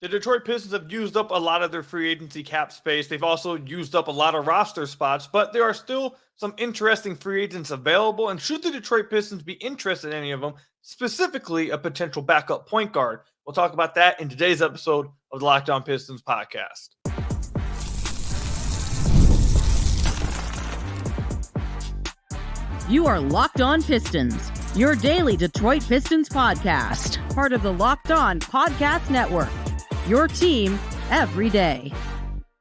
The Detroit Pistons have used up a lot of their free agency cap space. They've also used up a lot of roster spots, but there are still some interesting free agents available. And should the Detroit Pistons be interested in any of them, specifically a potential backup point guard? We'll talk about that in today's episode of the Locked On Pistons podcast. You are Locked On Pistons, your daily Detroit Pistons podcast, part of the Locked On Podcast Network. Your team every day.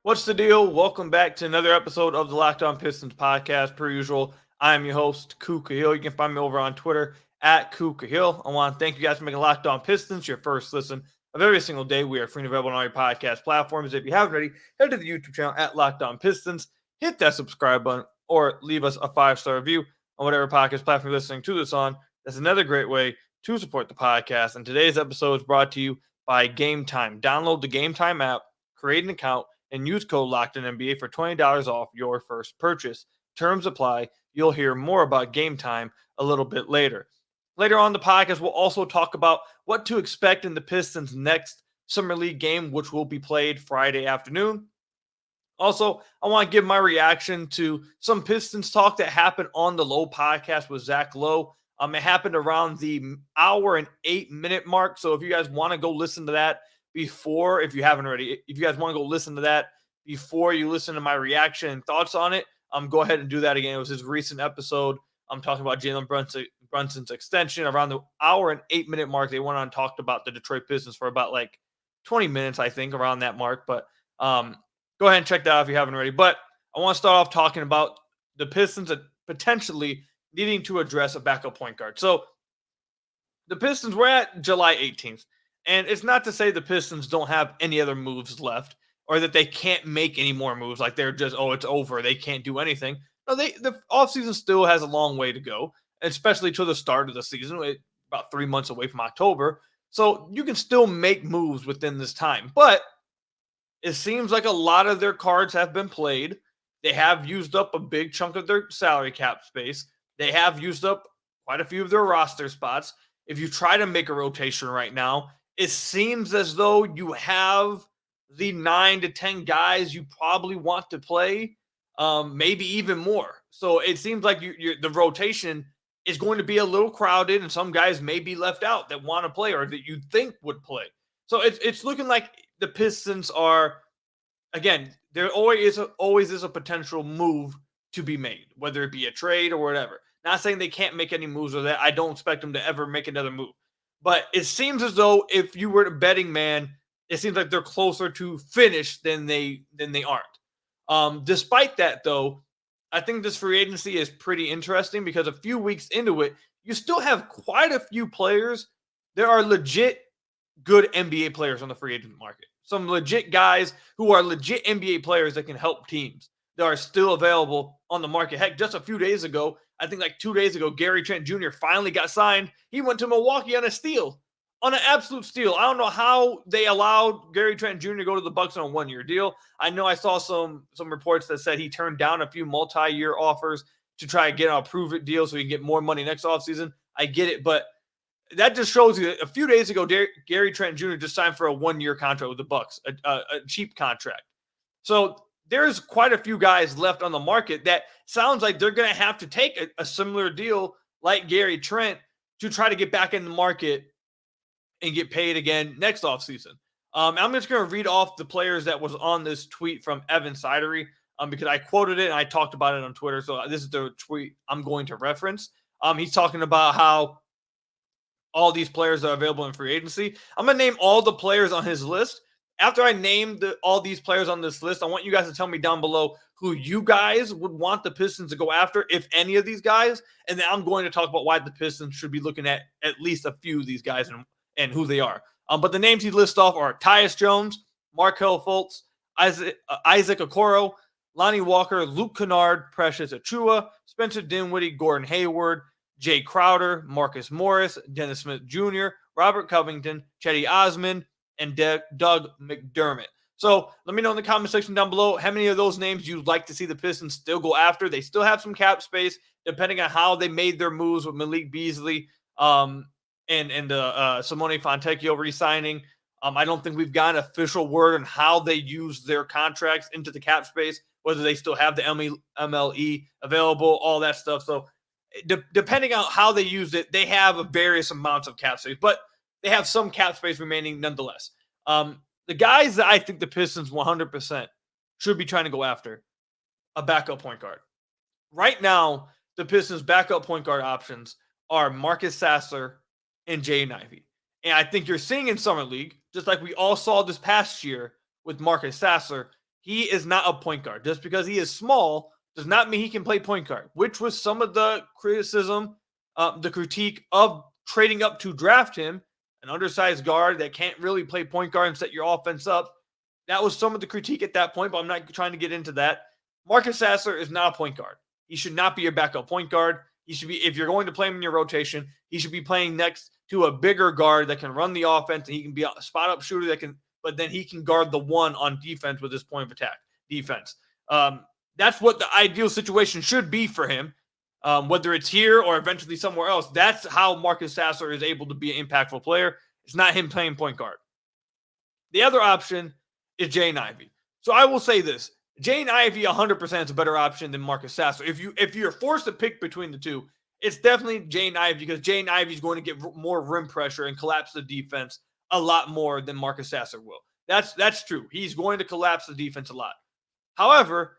What's the deal? Welcome back to another episode of the Locked On Pistons podcast. Per usual, I am your host, Koo Cahill. You can find me over on Twitter at Koo Cahill. I want to thank you guys for making Locked On Pistons your first listen of every single day. We are free and available on all your podcast platforms. If you haven't already, head to the YouTube channel at Locked On Pistons. Hit that subscribe button or leave us a 5-star review on whatever podcast platform you're listening to this on. That's another great way to support the podcast. And today's episode is brought to you by Game Time. Download the Game Time app, create an account, and use code LOCKEDONNBA for $20 off your first purchase. Terms apply. You'll hear more about Game Time a little bit later. Later on the podcast, we'll also talk about what to expect in the Pistons' next Summer League game, which will be played Friday afternoon. Also, I want to give my reaction to some Pistons talk that happened on the Lowe podcast with Zach Lowe. It happened around the hour and 8-minute mark. So if you guys want to go listen to that before, if you haven't already, if you guys want to go listen to that before you listen to my reaction and thoughts on it, go ahead and do that again. It was his recent episode. I'm talking about Jalen Brunson's extension. Around the hour and 8-minute mark, they went on and talked about the Detroit Pistons for about like 20 minutes, I think, around that mark. But go ahead and check that out if you haven't already. But I want to start off talking about the Pistons potentially needing to address a backup point guard. So the Pistons, we're at July 18th. And it's not to say the Pistons don't have any other moves left or that they can't make any more moves. Like they're just, it's over. They can't do anything. No, the offseason still has a long way to go, especially to the start of the season, about 3 months away from October. So you can still make moves within this time. But it seems like a lot of their cards have been played. They have used up a big chunk of their salary cap space. They have used up quite a few of their roster spots. If you try to make a rotation right now, it seems as though you have the 9 to 10 guys you probably want to play, maybe even more. So it seems like the rotation is going to be a little crowded, and some guys may be left out that want to play or that you think would play. So it's looking like the Pistons are, again, there always is a potential move to be made, whether it be a trade or whatever. Not saying they can't make any moves or that. I don't expect them to ever make another move. But it seems as though if you were a betting man, it seems like they're closer to finish than they aren't. Despite that, though, I think this free agency is pretty interesting because a few weeks into it, you still have quite a few players. There are legit good NBA players on the free agent market. Some legit guys who are legit NBA players that can help teams that are still available on the market. Heck, just a few days ago, I think like 2 days ago, Gary Trent Jr. finally got signed. He went to Milwaukee on an absolute steal. I don't know how they allowed Gary Trent Jr. to go to the Bucks on a 1-year deal. I know I saw some reports that said he turned down a few multi-year offers to try to get an prove-it deal so he can get more money next offseason. I get it, but that just shows you that a few days ago, Gary Trent Jr. just signed for a 1-year contract with the Bucks, a cheap contract. So there's quite a few guys left on the market that sounds like they're going to have to take a similar deal like Gary Trent to try to get back in the market and get paid again next offseason. I'm just going to read off the players that was on this tweet from Evan Sidery because I quoted it and I talked about it on Twitter. So this is the tweet I'm going to reference. He's talking about how all these players are available in free agency. I'm going to name all the players on his list. After I name all these players on this list, I want you guys to tell me down below who you guys would want the Pistons to go after, if any of these guys. And then I'm going to talk about why the Pistons should be looking at least a few of these guys and who they are. But the names he lists off are Tyus Jones, Markelle Fultz, Isaac Okoro, Lonnie Walker, Luke Kennard, Precious Achiuwa, Spencer Dinwiddie, Gordon Hayward, Jay Crowder, Marcus Morris, Dennis Smith Jr., Robert Covington, Cedi Osman, and Doug McDermott. So let me know in the comment section down below how many of those names you'd like to see the Pistons still go after. They still have some cap space, depending on how they made their moves with Malik Beasley and Simone Fontecchio re-signing. I don't think we've gotten official word on how they use their contracts into the cap space, whether they still have the MLE available, all that stuff. So depending on how they use it, they have various amounts of cap space, but they have some cap space remaining nonetheless. The guys that I think the Pistons 100% should be trying to go after, a backup point guard. Right now, the Pistons' backup point guard options are Marcus Sasser and Jaden Ivey. And I think you're seeing in Summer League, just like we all saw this past year with Marcus Sasser, he is not a point guard. Just because he is small does not mean he can play point guard, which was some of the criticism, the critique of trading up to draft him, an undersized guard that can't really play point guard and set your offense up. That was some of the critique at that point, but I'm not trying to get into that. Marcus Sasser is not a point guard. He should not be your backup point guard. He should be, if you're going to play him in your rotation, he should be playing next to a bigger guard that can run the offense, and he can be a spot-up shooter that can, but then he can guard the one on defense with his point of attack defense. That's what the ideal situation should be for him, whether it's here or eventually somewhere else. That's how Marcus Sasser is able to be an impactful player. It's not him playing point guard. The other option is Jaden Ivey. So I will say this. Jaden Ivey 100% is a better option than Marcus Sasser. If you're forced to pick between the two, it's definitely Jaden Ivey, because Jaden Ivey is going to get more rim pressure and collapse the defense a lot more than Marcus Sasser will. That's true. He's going to collapse the defense a lot. However,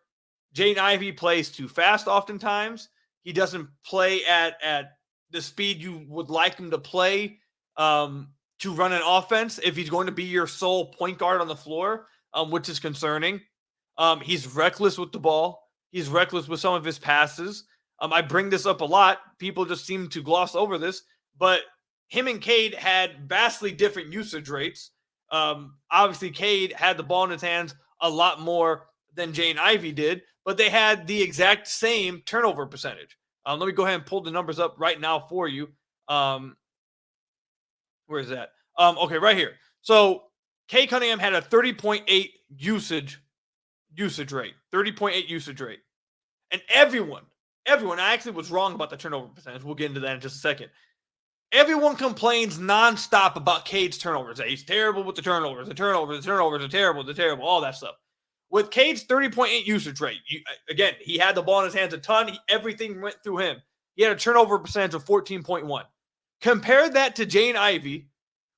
Jaden Ivey plays too fast oftentimes. He doesn't play at the speed you would like him to play to run an offense if he's going to be your sole point guard on the floor, which is concerning. He's reckless with the ball. He's reckless with some of his passes. I bring this up a lot. People just seem to gloss over this, but him and Cade had vastly different usage rates. Obviously, Cade had the ball in his hands a lot more than Jaden Ivey did, but they had the exact same turnover percentage. Let me go ahead and pull the numbers up right now for you. Where is that? Okay, right here. So Cade Cunningham had a 30.8 usage rate. 30.8 usage rate. And everyone, I actually was wrong about the turnover percentage. We'll get into that in just a second. Everyone complains nonstop about Cade's turnovers. He's terrible with the turnovers. The turnovers are terrible, all that stuff. With Cade's 30.8 usage rate, again, he had the ball in his hands a ton. Everything went through him. He had a turnover percentage of 14.1. Compare that to Jaden Ivey,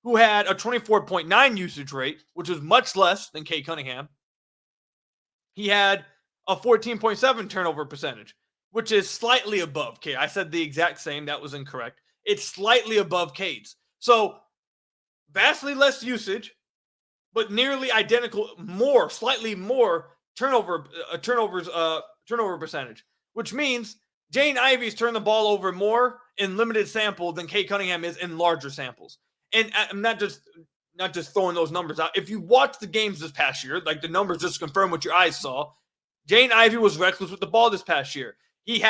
who had a 24.9 usage rate, which was much less than Cade Cunningham. He had a 14.7 turnover percentage, which is slightly above Cade. I said the exact same. That was incorrect. It's slightly above Cade's. So vastly less usage, but nearly identical, slightly more turnover percentage, which means Jaden Ivey's turned the ball over more in limited sample than Cade Cunningham is in larger samples. And I'm not just throwing those numbers out. If you watch the games this past year, like the numbers just confirm what your eyes saw, Jaden Ivey was reckless with the ball this past year. He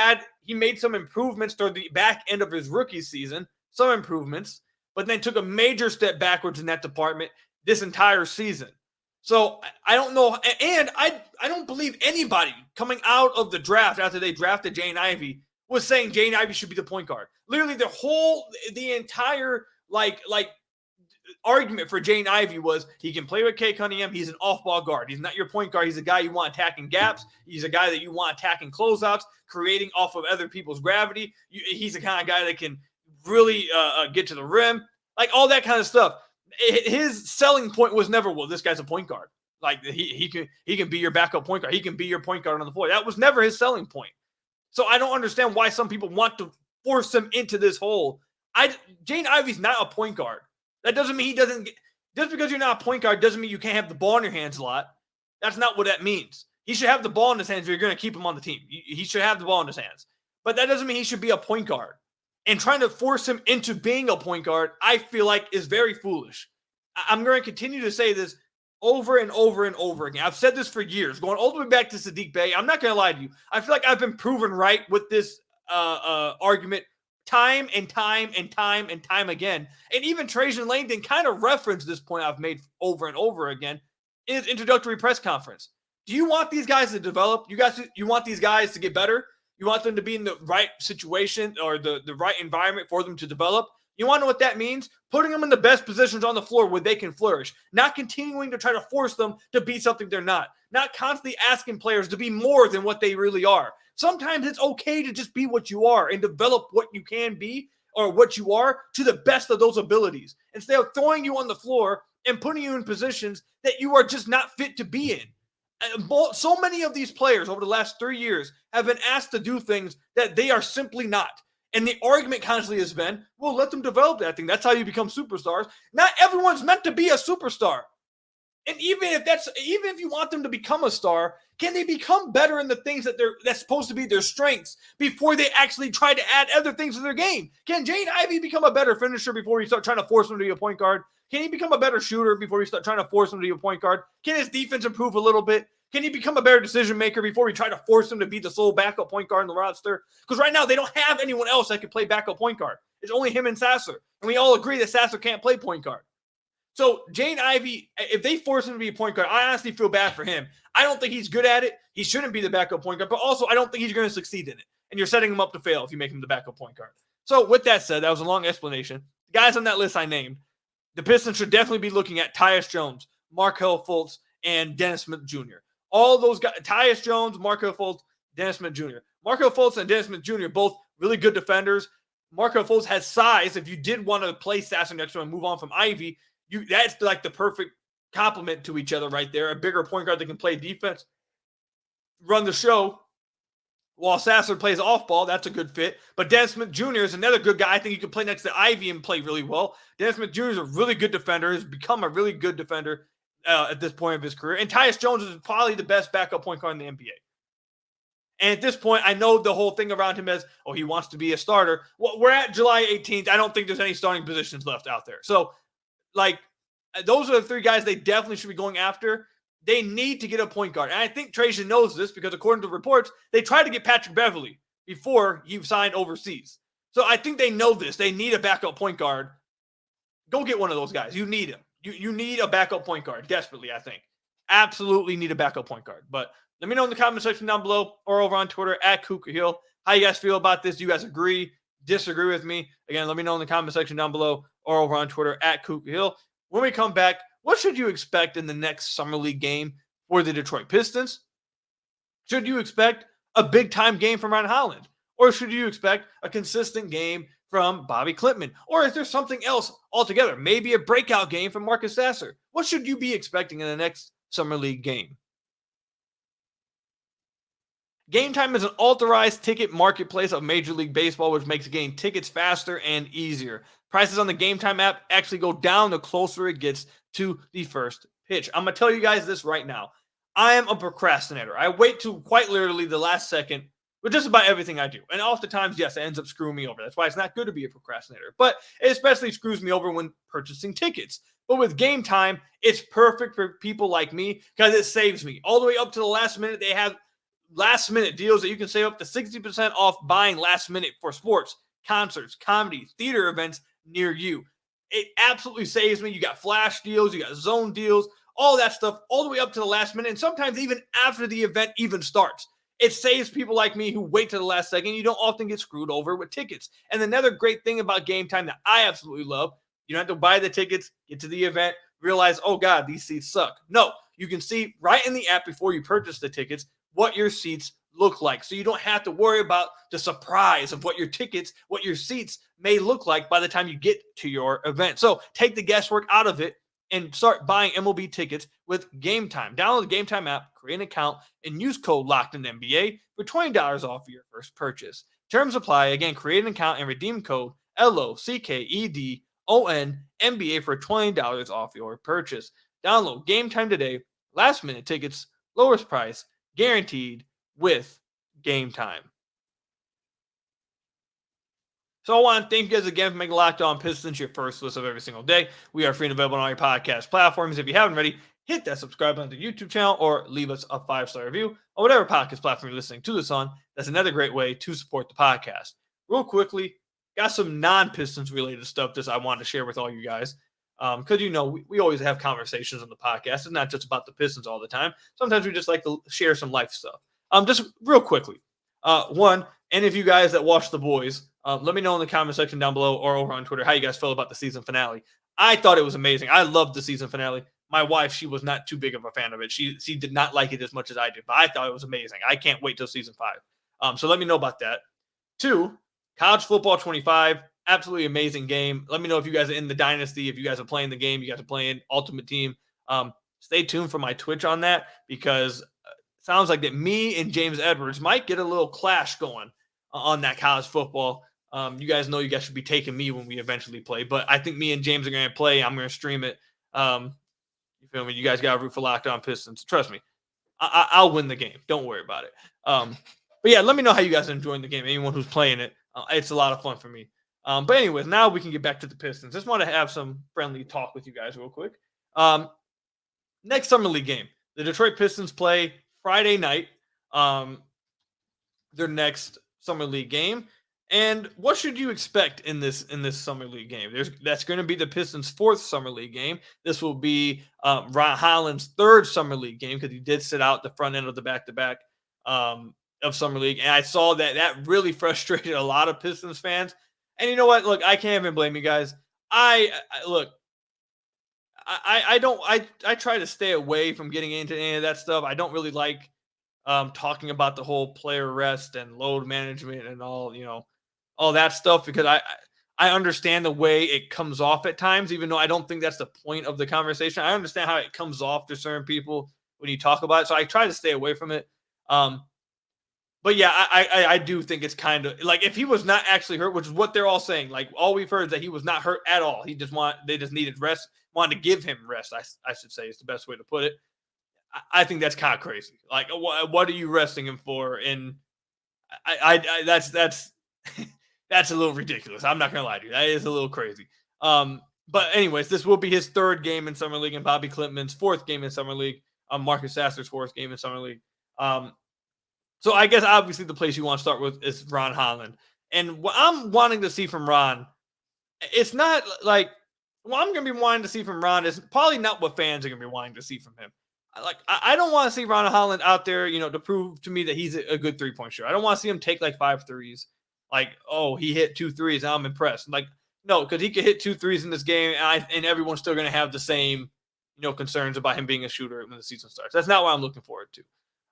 made some improvements toward the back end of his rookie season, some improvements, but then took a major step backwards in that department this entire season. So I don't know, and I don't believe anybody coming out of the draft after they drafted Jaden Ivey was saying Jaden Ivey should be the point guard. Literally, the entire argument for Jaden Ivey was he can play with Cade Cunningham. He's an off-ball guard. He's not your point guard. He's a guy you want attacking gaps. He's a guy that you want attacking closeouts, creating off of other people's gravity. He's the kind of guy that can really get to the rim, like all that kind of stuff. His selling point was never, well, this guy's a point guard. Like he can be your backup point guard. He can be your point guard on the floor. That was never his selling point. So I don't understand why some people want to force him into this hole. Jaden Ivey's not a point guard. That doesn't mean he doesn't get, just because you're not a point guard doesn't mean you can't have the ball in your hands a lot. That's not what that means. He should have the ball in his hands if you're going to keep him on the team. He should have the ball in his hands. But that doesn't mean he should be a point guard. And trying to force him into being a point guard, I feel like is very foolish. I'm going to continue to say this over and over and over again. I've said this for years, going all the way back to Sadiq Bey. I'm not going to lie to you. I feel like I've been proven right with this argument time and time again. And even Trajan Langdon kind of referenced this point I've made over and over again in his introductory press conference. Do you want these guys to develop? You want these guys to get better? You want them to be in the right situation or the right environment for them to develop? You want to know what that means? Putting them in the best positions on the floor where they can flourish, not continuing to try to force them to be something they're not constantly asking players to be more than what they really are. Sometimes it's okay to just be what you are and develop what you can be or what you are to the best of those abilities instead of throwing you on the floor and putting you in positions that you are just not fit to be in. So many of these players over the last 3 years have been asked to do things that they are simply not. And the argument constantly has been, well, let them develop that thing. That's how you become superstars. Not everyone's meant to be a superstar. And even if you want them to become a star, can they become better in the things that's supposed to be their strengths before they actually try to add other things to their game? Can Jaden Ivey become a better finisher before you start trying to force him to be a point guard? Can he become a better shooter before you start trying to force him to be a point guard? Can his defense improve a little bit? Can he become a better decision maker before we try to force him to be the sole backup point guard in the roster? Because right now they don't have anyone else that can play backup point guard. It's only him and Sasser. And we all agree that Sasser can't play point guard. So Jaden Ivey, if they force him to be a point guard, I honestly feel bad for him. I don't think he's good at it. He shouldn't be the backup point guard, but also I don't think he's going to succeed in it. And you're setting him up to fail if you make him the backup point guard. So with that said, that was a long explanation. The guys on that list I named, the Pistons should definitely be looking at Tyus Jones, Markelle Fultz, and Dennis Smith Jr. All those guys, Tyus Jones, Markelle Fultz, Dennis Smith Jr. Markelle Fultz and Dennis Smith Jr. both really good defenders. Markelle Fultz has size. If you did want to play Sasser next to him and move on from Ivey, that's like the perfect complement to each other right there. A bigger point guard that can play defense, run the show, while Sasser plays off ball. That's a good fit. But Dennis Smith Jr. is another good guy. I think you can play next to Ivey and play really well. Dennis Smith Jr. is a really good defender. Has become a really good defender at this point of his career. And Tyus Jones is probably the best backup point guard in the NBA. And at this point, I know the whole thing around him is, oh, he wants to be a starter. Well, we're at July 18th. I don't think there's any starting positions left out there. So, those are the three guys they definitely should be going after. They need to get a point guard. And I think Trajan knows this because according to reports, they tried to get Patrick Beverley before he signed overseas. So I think they know this. They need a backup point guard. Go get one of those guys. You need him. You need a backup point guard desperately, I think. Absolutely need a backup point guard. But let me know in the comment section down below or over on Twitter at Kuka Hill how you guys feel about this. Do you guys agree, disagree with me? Again, let me know in the comment section down below or over on Twitter at Kuka Hill. When we come back, what should you expect in the next Summer League game for the Detroit Pistons? Should you expect a big-time game from Ron Holland? Or should you expect a consistent game from Bobby Klintman? Or is there something else altogether? Maybe a breakout game from Marcus Sasser? What should you be expecting in the next Summer League game? Game Time is an authorized ticket marketplace of Major League Baseball, which makes getting tickets faster and easier. Prices on the Game Time app actually go down the closer it gets to the first pitch. I'm going to tell you guys this right now. I am a procrastinator. I wait to quite literally the last second with just about everything I do. And oftentimes, yes, it ends up screwing me over. That's why it's not good to be a procrastinator. But it especially screws me over when purchasing tickets. But with Game Time, it's perfect for people like me because it saves me. All the way up to the last minute, they have last-minute deals that you can save up to 60% off buying last minute for sports, concerts, comedy, theater events near you. It absolutely saves me. You got flash deals, you got zone deals, all that stuff, all the way up to the last minute, and sometimes even after the event even starts. It saves people like me who wait to the last second. You don't often get screwed over with tickets. And another great thing about Game Time that I absolutely love, you don't have to buy the tickets, get to the event, realize, oh God, these seats suck. No, you can see right in the app before you purchase the tickets what your seats look like. So you don't have to worry about the surprise of what your seats may look like by the time you get to your event. So take the guesswork out of it and start buying MLB tickets with Game Time. Download the Game Time app, create an account, and use code LOCKEDONNBA for $20 off your first purchase. Terms apply. Again, create an account and redeem code LOCKEDONNBA for $20 off your purchase. Download Game Time today. Last minute tickets, lowest price, guaranteed with Game Time. So I want to thank you guys again for making Locked On Pistons your first listen of every single day. We are free and available on all your podcast platforms. If you haven't already, hit that subscribe button to the YouTube channel or leave us a 5-star review on whatever podcast platform you're listening to this on. That's another great way to support the podcast. Real quickly, got some non-Pistons related stuff that I want to share with all you guys. Because, we always have conversations on the podcast. It's not just about the Pistons all the time. Sometimes we just like to share some life stuff. Just real quickly. One, any of you guys that watch The Boys, Let me know in the comment section down below or over on Twitter how you guys feel about the season finale. I thought it was amazing. I loved the season finale. My wife, she was not too big of a fan of it. She did not like it as much as I did, but I thought it was amazing. I can't wait till season 5. So let me know about that. 2, College Football 25, absolutely amazing game. Let me know if you guys are in the Dynasty, if you guys are playing the game, you guys are playing Ultimate Team. Stay tuned for my Twitch on that because it sounds like that me and James Edwards might get a little clash going on that college football. You guys know you guys should be taking me when we eventually play, but I think me and James are going to play. I'm going to stream it. You feel me? You guys got to root for Locked On Pistons. Trust me, I'll win the game. Don't worry about it. But yeah, let me know how you guys are enjoying the game. Anyone who's playing it, it's a lot of fun for me. But anyways, now we can get back to the Pistons. Just want to have some friendly talk with you guys real quick. Next Summer League game, the Detroit Pistons play Friday night. Their next Summer League game. And what should you expect in this Summer League game? That's going to be the Pistons' 4th Summer League game. This will be Ron Holland's 3rd Summer League game because he did sit out the front end of the back-to-back of Summer League. And I saw that really frustrated a lot of Pistons fans. And you know what? Look, I can't even blame you guys. I try to stay away from getting into any of that stuff. I don't really like talking about the whole player rest and load management and all that stuff because I understand the way it comes off at times, even though I don't think that's the point of the conversation. I understand how it comes off to certain people when you talk about it. So I try to stay away from it. But yeah, I do think it's kind of like if he was not actually hurt, which is what they're all saying. Like all we've heard is that he was not hurt at all. They just needed rest, wanted to give him rest. I should say is the best way to put it. I think that's kind of crazy. Like what are you resting him for? And that's that's a little ridiculous. I'm not gonna lie to you. That is a little crazy. But anyways, this will be his 3rd game in Summer League and Bobby Klintman's 4th game in Summer League. Marcus Sasser's 4th game in Summer League. So I guess obviously the place you want to start with is Ron Holland. And what I'm wanting to see from Ron, it's not like what I'm going to be wanting to see from Ron is probably not what fans are going to be wanting to see from him. I don't want to see Ron Holland out there, to prove to me that he's a good 3-point shooter. I don't want to see him take like 5 threes. Like, oh, he hit 2 threes. I'm impressed. Like, no, because he could hit 2 threes in this game, and everyone's still going to have the same, concerns about him being a shooter when the season starts. That's not what I'm looking forward to.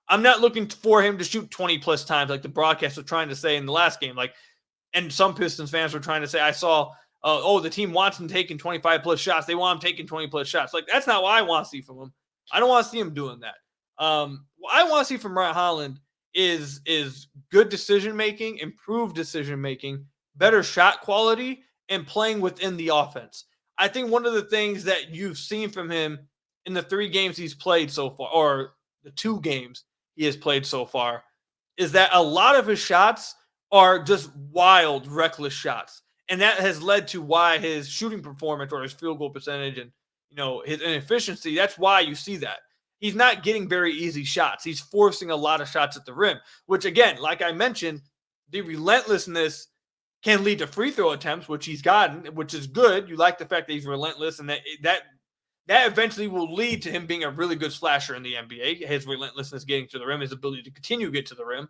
I'm not looking for him to shoot 20 plus times like the broadcast was trying to say in the last game. Like, and some Pistons fans were trying to say, I saw, the team wants him taking 25 plus shots. They want him taking 20 plus shots. Like, that's not what I want to see from him. I don't want to see him doing that. What I want to see from Ron Holland is good decision-making, improved decision-making, better shot quality, and playing within the offense. I think one of the things that you've seen from him in the 3 games he's played so far, or the 2 games he has played so far, is that a lot of his shots are just wild, reckless shots. And that has led to why his shooting performance or his field goal percentage and his inefficiency, that's why you see that. He's not getting very easy shots. He's forcing a lot of shots at the rim, which again, like I mentioned, the relentlessness can lead to free throw attempts, which he's gotten, which is good. You like the fact that he's relentless and that eventually will lead to him being a really good slasher in the NBA. His relentlessness getting to the rim, his ability to continue to get to the rim.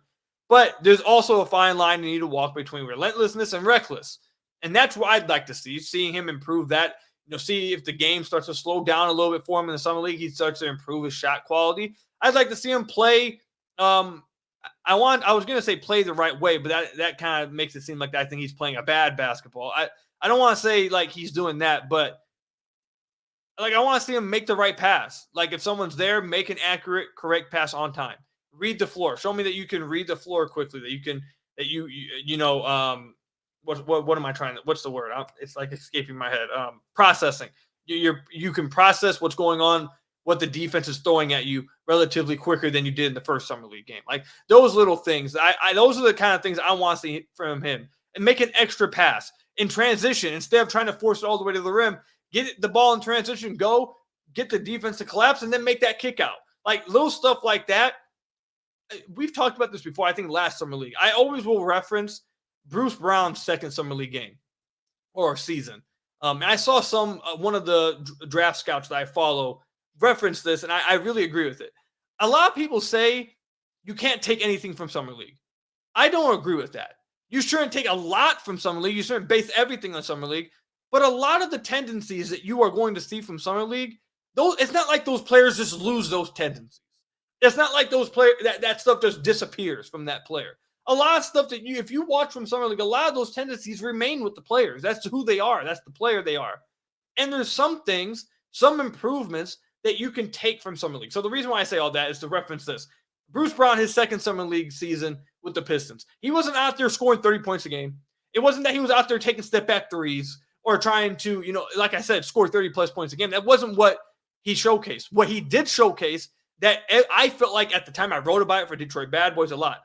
But there's also a fine line you need to walk between relentlessness and reckless. And that's what I'd like to see, seeing him improve that. See if the game starts to slow down a little bit for him in the Summer League. He starts to improve his shot quality. I'd like to see him play. I was going to say play the right way, but that kind of makes it seem like I think he's playing a bad basketball. I don't want to say like he's doing that, but like I want to see him make the right pass. Like if someone's there, make an accurate, correct pass on time. Read the floor. Show me that you can read the floor quickly. What am I trying to? What's the word? It's like escaping my head. Processing. You can process what's going on, what the defense is throwing at you relatively quicker than you did in the first Summer League game. Like those little things. Those are the kind of things I want to see from him. And make an extra pass in transition instead of trying to force it all the way to the rim. Get the ball in transition, go get the defense to collapse, and then make that kick out. Like little stuff like that. We've talked about this before. I think last Summer League. I always will reference Bruce Brown's second Summer League game or season. And I saw one of the draft scouts that I follow reference this, and I really agree with it. A lot of people say you can't take anything from Summer League. I don't agree with that. You shouldn't take a lot from Summer League. You shouldn't base everything on Summer League. But a lot of the tendencies that you are going to see from Summer League, it's not like those players just lose those tendencies. It's not like those players that stuff just disappears from that player. A lot of stuff that if you watch from Summer League, a lot of those tendencies remain with the players. That's who they are. That's the player they are. And there's some things, some improvements that you can take from Summer League. So the reason why I say all that is to reference this. Bruce Brown, his second Summer League season with the Pistons, he wasn't out there scoring 30 points a game. It wasn't that he was out there taking step back threes or trying to, like I said, score 30 plus points a game. That wasn't what he showcased. What he did showcase that I felt like at the time I wrote about it for Detroit Bad Boys a lot.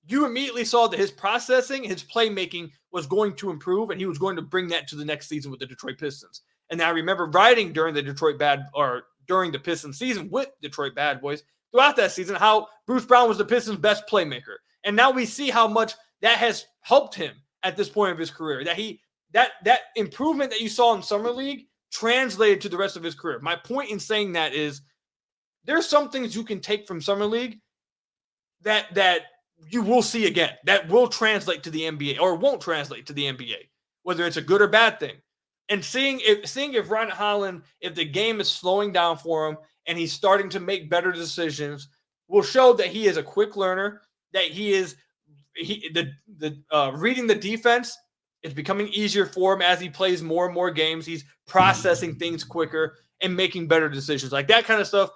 You immediately saw that his processing, his playmaking was going to improve, and he was going to bring that to the next season with the Detroit Pistons. And I remember writing during the Pistons season with Detroit Bad Boys throughout that season how Bruce Brown was the Pistons' best playmaker. And now we see how much that has helped him at this point of his career. That improvement that you saw in Summer League translated to the rest of his career. My point in saying that is there's some things you can take from Summer League that you will see again, that will translate to the NBA or won't translate to the NBA, whether it's a good or bad thing. And seeing if Ron Holland, if the game is slowing down for him and he's starting to make better decisions, will show that he is a quick learner, that he is reading the defense. It's becoming easier for him as he plays more and more games. He's processing things quicker and making better decisions. Like that kind of stuff.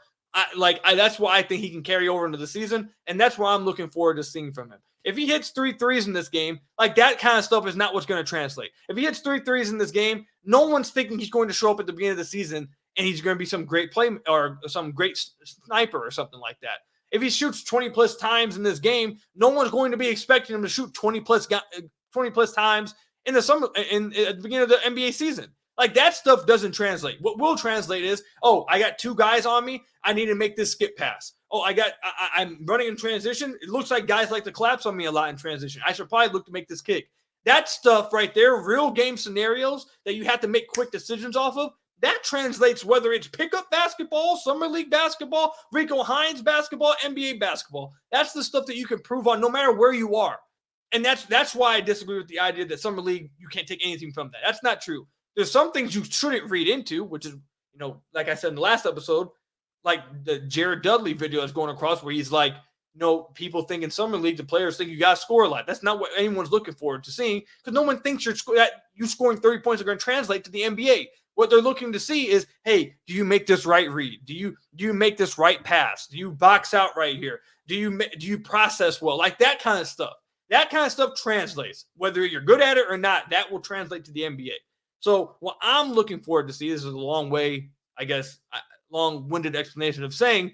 That's why I think he can carry over into the season, and that's why I'm looking forward to seeing from him. If he hits 3 threes in this game, like that kind of stuff is not what's going to translate. If he hits 3 threes in this game, no one's thinking he's going to show up at the beginning of the season and he's going to be some great play or some great sniper or something like that. If he shoots 20 plus times in this game, no one's going to be expecting him to shoot 20 plus times in the summer at the beginning of the NBA season. Like that stuff doesn't translate. What will translate is, I got 2 guys on me. I need to make this skip pass. I'm running in transition. It looks like guys like to collapse on me a lot in transition. I should probably look to make this kick. That stuff right there, real game scenarios that you have to make quick decisions off of, that translates whether it's pickup basketball, summer league basketball, Rico Hines basketball, NBA basketball. That's the stuff that you can prove on no matter where you are. And that's why I disagree with the idea that summer league, you can't take anything from that. That's not true. There's some things you shouldn't read into, which is, like I said in the last episode, like the Jared Dudley video that's going across where he's like, people think in summer league, the players think you got to score a lot. That's not what anyone's looking forward to seeing because no one thinks that you scoring 30 points are going to translate to the NBA. What they're looking to see is, hey, do you make this right read? Do you make this right pass? Do you box out right here? Do you process well? Like that kind of stuff. That kind of stuff translates. Whether you're good at it or not, that will translate to the NBA. So what I'm looking forward to see, this is a long-winded explanation of saying,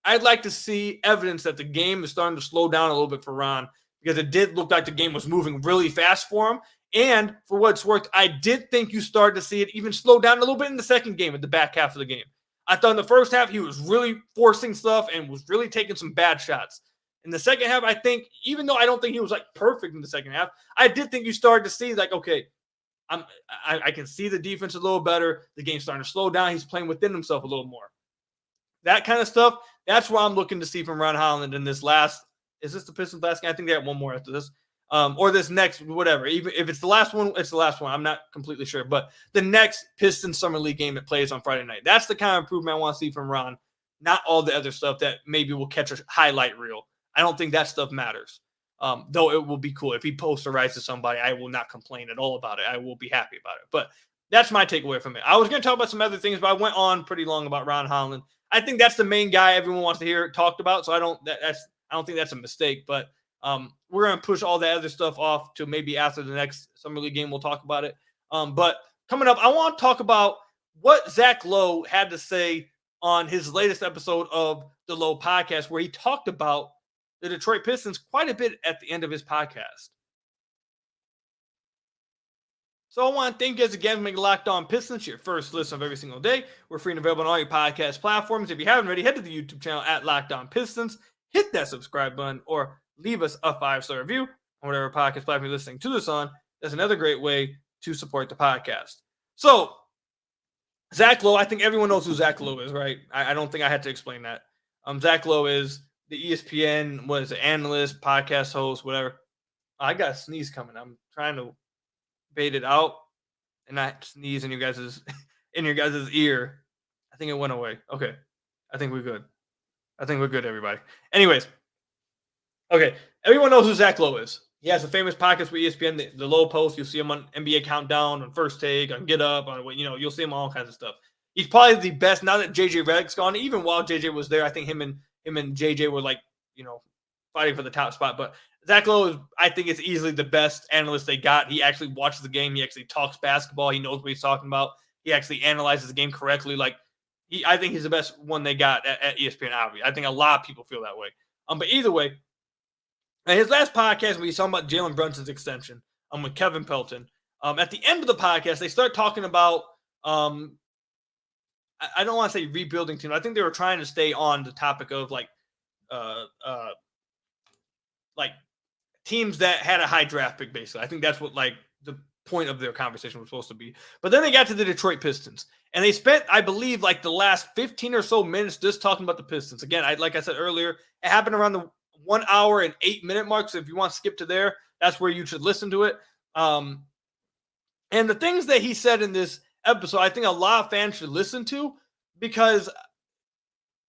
I'd like to see evidence that the game is starting to slow down a little bit for Ron because it did look like the game was moving really fast for him. And for what it's worth, I did think you started to see it even slow down a little bit in the second game, at the back half of the game. I thought in the first half, he was really forcing stuff and was really taking some bad shots. In the second half, I think, even though I don't think he was like perfect in the second half, I did think you started to see like, okay, I can see the defense a little better. The game's starting to slow down. He's playing within himself a little more. That kind of stuff, that's what I'm looking to see from Ron Holland in this last – is this the Pistons last game? I think they have one more after this. Or this next, whatever. Even if it's the last one, it's the last one. I'm not completely sure. But the next Pistons Summer League game that plays on Friday night. That's the kind of improvement I want to see from Ron, not all the other stuff that maybe will catch a highlight reel. I don't think that stuff matters. Though it will be cool. If he posterizes somebody, I will not complain at all about it. I will be happy about it. But that's my takeaway from it. I was going to talk about some other things, but I went on pretty long about Ron Holland. I think that's the main guy everyone wants to hear talked about. So I don't think that's a mistake. But we're going to push all that other stuff off to maybe after the next Summer League game. We'll talk about it. But coming up, I want to talk about what Zach Lowe had to say on his latest episode of the Lowe podcast, where he talked about the Detroit Pistons quite a bit at the end of his podcast. So I want to thank you guys again for making Locked On Pistons your first listen of every single day. We're free and available on all your podcast platforms. If you haven't already, head to the YouTube channel at Locked On Pistons. Hit that subscribe button or leave us a 5-star review on whatever podcast platform you're listening to this on. That's another great way to support the podcast. So Zach Lowe, I think everyone knows who Zach Lowe is, right? I don't think I had to explain that. Zach Lowe is the ESPN, analyst, podcast host, whatever. I got a sneeze coming. I'm trying to bait it out and not sneeze in your guys' ear. I think it went away. Okay. I think we're good. Everybody. Anyways. Okay. Everyone knows who Zach Lowe is. He has a famous podcast with ESPN, the Low Post. You'll see him on NBA Countdown, on First Take, on Get Up, you'll see him on all kinds of stuff. He's probably the best now that JJ Redick's gone. Even while JJ was there, I think him and JJ were fighting for the top spot. But Zach Lowe I think it's easily the best analyst they got. He actually watches the game. He actually talks basketball. He knows what he's talking about. He actually analyzes the game correctly. I think he's the best one they got at ESPN Ivey. I think a lot of people feel that way. But either way, in his last podcast, we talking about Jalen Brunson's extension with Kevin Pelton. At the end of the podcast, they start talking about I don't want to say rebuilding team. I think they were trying to stay on the topic of teams that had a high draft pick, basically. I think that's what the point of their conversation was supposed to be. But then they got to the Detroit Pistons, and they spent, I believe, the last 15 or so minutes just talking about the Pistons. Again, like I said earlier, it happened around the 1 hour and 8 minute mark. So if you want to skip to there, that's where you should listen to it. And the things that he said in this episode, I think a lot of fans should listen to, because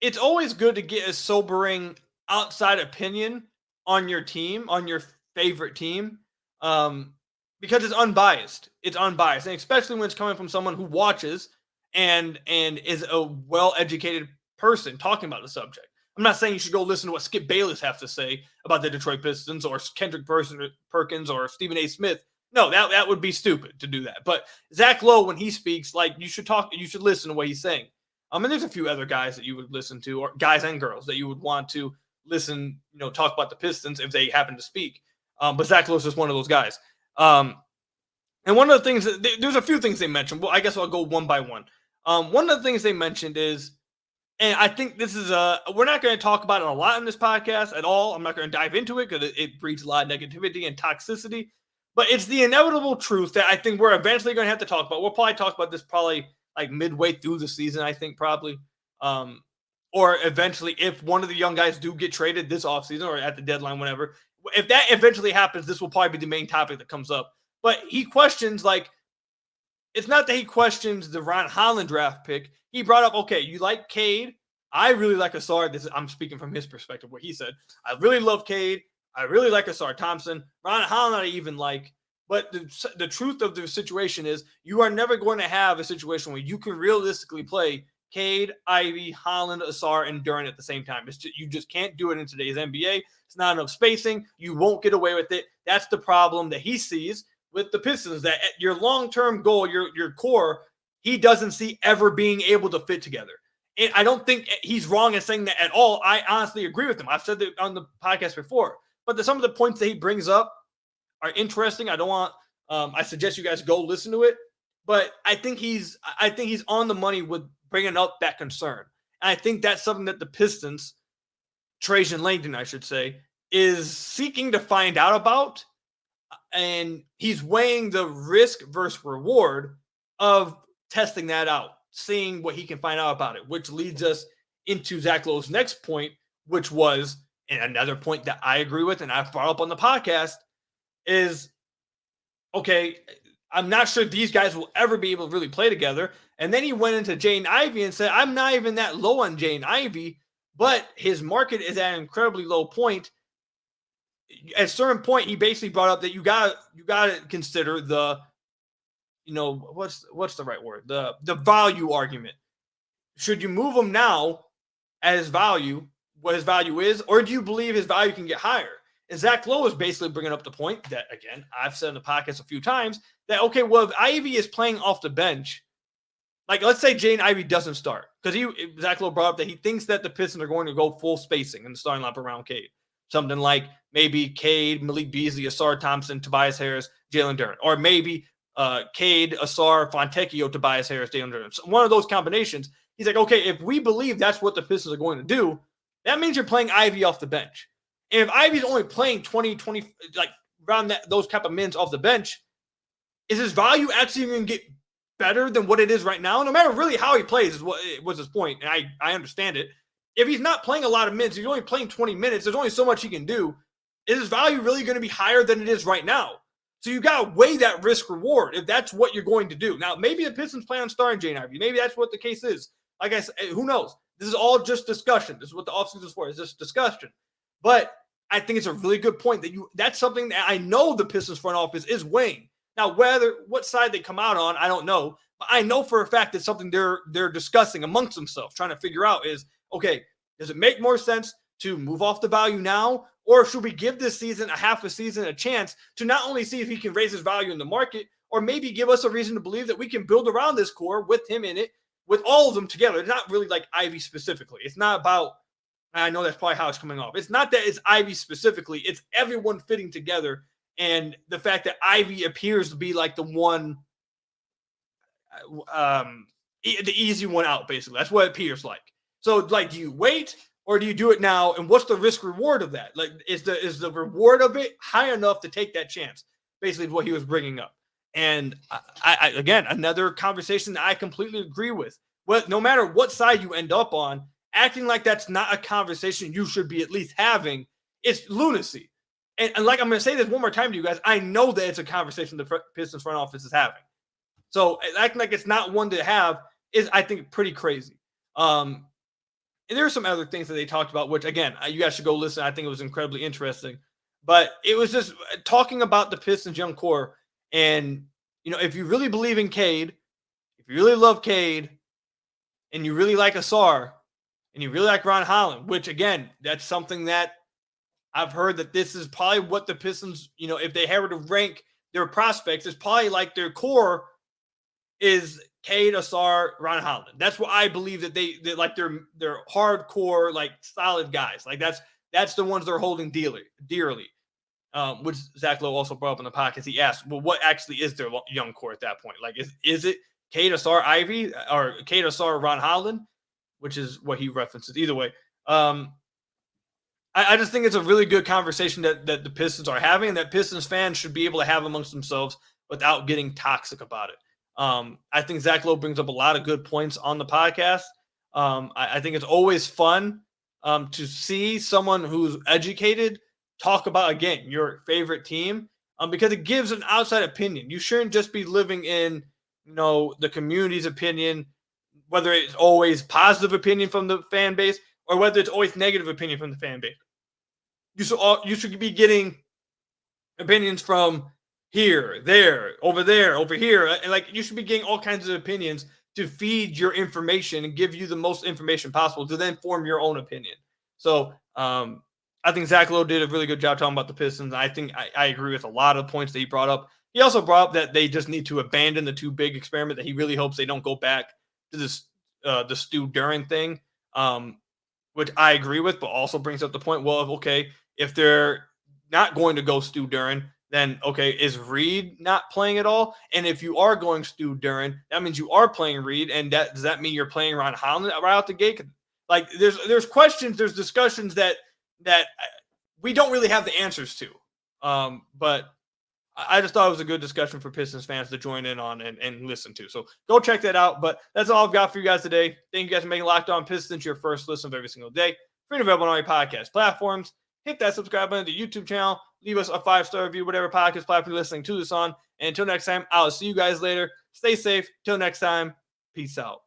it's always good to get a sobering outside opinion on your team, on your favorite team, because it's unbiased. It's unbiased, and especially when it's coming from someone who watches and is a well-educated person talking about the subject. I'm not saying you should go listen to what Skip Bayless has to say about the Detroit Pistons or Kendrick Perkins or Stephen A. Smith. No, that would be stupid to do that. But Zach Lowe, when he speaks, you should listen to what he's saying. And there's a few other guys that you would listen to, or guys and girls that you would want to listen, talk about the Pistons if they happen to speak. But Zach Lowe is just one of those guys. And one of the things, there's a few things they mentioned. Well, I guess I'll go one by one. One of the things they mentioned is, and I think this is we're not going to talk about it a lot in this podcast at all. I'm not going to dive into it because it breeds a lot of negativity and toxicity. But it's the inevitable truth that I think we're eventually going to have to talk about. We'll probably talk about this midway through the season, I think, probably. Or eventually, if one of the young guys do get traded this offseason or at the deadline, whenever. If that eventually happens, this will probably be the main topic that comes up. But he questions, it's not that he questions the Ron Holland draft pick. He brought up, okay, you like Cade. I really like Asar. I'm speaking from his perspective, what he said. I really love Cade. I really like Asar Thompson. Ron Holland I even like. But the truth of the situation is you are never going to have a situation where you can realistically play Cade, Ivey, Holland, Asar, and Duren at the same time. You just can't do it in today's NBA. It's not enough spacing. You won't get away with it. That's the problem that he sees with the Pistons, that your long-term goal, your core, he doesn't see ever being able to fit together. And I don't think he's wrong in saying that at all. I honestly agree with him. I've said that on the podcast before. But some of the points that he brings up are interesting. I suggest you guys go listen to it. But I think he's on the money with bringing up that concern. And I think that's something that the Pistons, Trajan Langdon, I should say, is seeking to find out about. And he's weighing the risk versus reward of testing that out, seeing what he can find out about it, which leads us into Zach Lowe's next point, which was, and another point that I agree with and I've brought up on the podcast, is, okay, I'm not sure these guys will ever be able to really play together. And then he went into Jaden Ivey and said, I'm not even that low on Jaden Ivey, but his market is at an incredibly low point. At a certain point, he basically brought up that you gotta consider the, what's the right word? The value argument. Should you move him now at his value, what his value is, or do you believe his value can get higher? And Zach Lowe is basically bringing up the point that, again, I've said in the podcast a few times, that, okay, well, if Ivey is playing off the bench, let's say Jaden Ivey doesn't start, because Zach Lowe brought up that he thinks that the Pistons are going to go full spacing in the starting lineup around Cade. Something like maybe Cade, Malik Beasley, Asar Thompson, Tobias Harris, Jalen Duren. Or maybe Cade, Asar, Fontecchio, Tobias Harris, Jalen Duren. So one of those combinations. He's like, okay, if we believe that's what the Pistons are going to do, that means you're playing Ivey off the bench. And if Ivey's only playing 20, around those type of minutes off the bench, is his value actually going to get better than what it is right now? No matter really how he plays is what was his point. And I understand it. If he's not playing a lot of minutes, if he's only playing 20 minutes, there's only so much he can do. is his value really going to be higher than it is right now? So you got to weigh that risk reward if that's what you're going to do. Now, maybe the Pistons plan on starting Jaden Ivey. Maybe that's what the case is. Like I said, who knows? This is all just discussion. This is what the offseason is for. It's just discussion. But I think it's a really good point that's something that I know the Pistons front office is weighing. Now, what side they come out on, I don't know. But I know for a fact it's something they're discussing amongst themselves, trying to figure out is, okay, does it make more sense to move off the value now? Or should we give this season, a half a season, a chance to not only see if he can raise his value in the market, or maybe give us a reason to believe that we can build around this core with him in it, with all of them together. It's not really like Ivey specifically. It's not about, I know that's probably how it's coming off. It's not that it's Ivey specifically. It's everyone fitting together. And the fact that Ivey appears to be like the one, the easy one out, basically. That's what it appears like. So, like, do you wait or do you do it now? And what's the risk reward of that? Like, is the reward of it high enough to take that chance? Basically, is what he was bringing up. And I again, another conversation that I completely agree with. Well, no matter what side you end up on, acting like that's not a conversation you should be at least having, it's lunacy. And like, I'm going to say this one more time to you guys. I know that it's a conversation the Pistons front office is having. So acting like it's not one to have is, I think, pretty crazy. And there are some other things that they talked about, which, again, you guys should go listen. I think it was incredibly interesting. But it was just talking about the Pistons young core. And, if you really believe in Cade, if you really love Cade, and you really like Sasser, and you really like Ron Holland, which, again, that's something that I've heard that this is probably what the Pistons, if they were to rank their prospects, it's probably like their core is Cade, Sasser, Ron Holland. That's what I believe that they like they're hardcore, like solid guys. Like that's the ones they're holding dearly. Which Zach Lowe also brought up in the podcast. He asked, well, what actually is their young core at that point? Like, is it Cade, Sasser, Ivey, or Cade, Sasser, Ron Holland, which is what he references. Either way, I just think it's a really good conversation that the Pistons are having, and that Pistons fans should be able to have amongst themselves without getting toxic about it. I think Zach Lowe brings up a lot of good points on the podcast. I think it's always fun to see someone who's educated talk about, again, your favorite team, because it gives an outside opinion. You shouldn't just be living in, the community's opinion, whether it's always positive opinion from the fan base or whether it's always negative opinion from the fan base. You should be getting opinions from here, there, over here. And like, you should be getting all kinds of opinions to feed your information and give you the most information possible to then form your own opinion. So I think Zach Lowe did a really good job talking about the Pistons. I think I agree with a lot of the points that he brought up. He also brought up that they just need to abandon the too big experiment, that he really hopes they don't go back to this the Stu Duren thing, which I agree with, but also brings up the point, well, okay, if they're not going to go Stu Duren, then, okay, is Reed not playing at all? And if you are going Stu Duren, that means you are playing Reed, and does that mean you're playing Ron Holland right out the gate? Like, there's questions, there's discussions that we don't really have the answers to. But I just thought it was a good discussion for Pistons fans to join in on and listen to. So go check that out. But that's all I've got for you guys today. Thank you guys for making Locked On Pistons your first listen of every single day. Free and available on all your podcast platforms. Hit that subscribe button to the YouTube channel. Leave us a 5-star review, whatever podcast platform you're listening to this on. And until next time, I'll see you guys later. Stay safe. Till next time, peace out.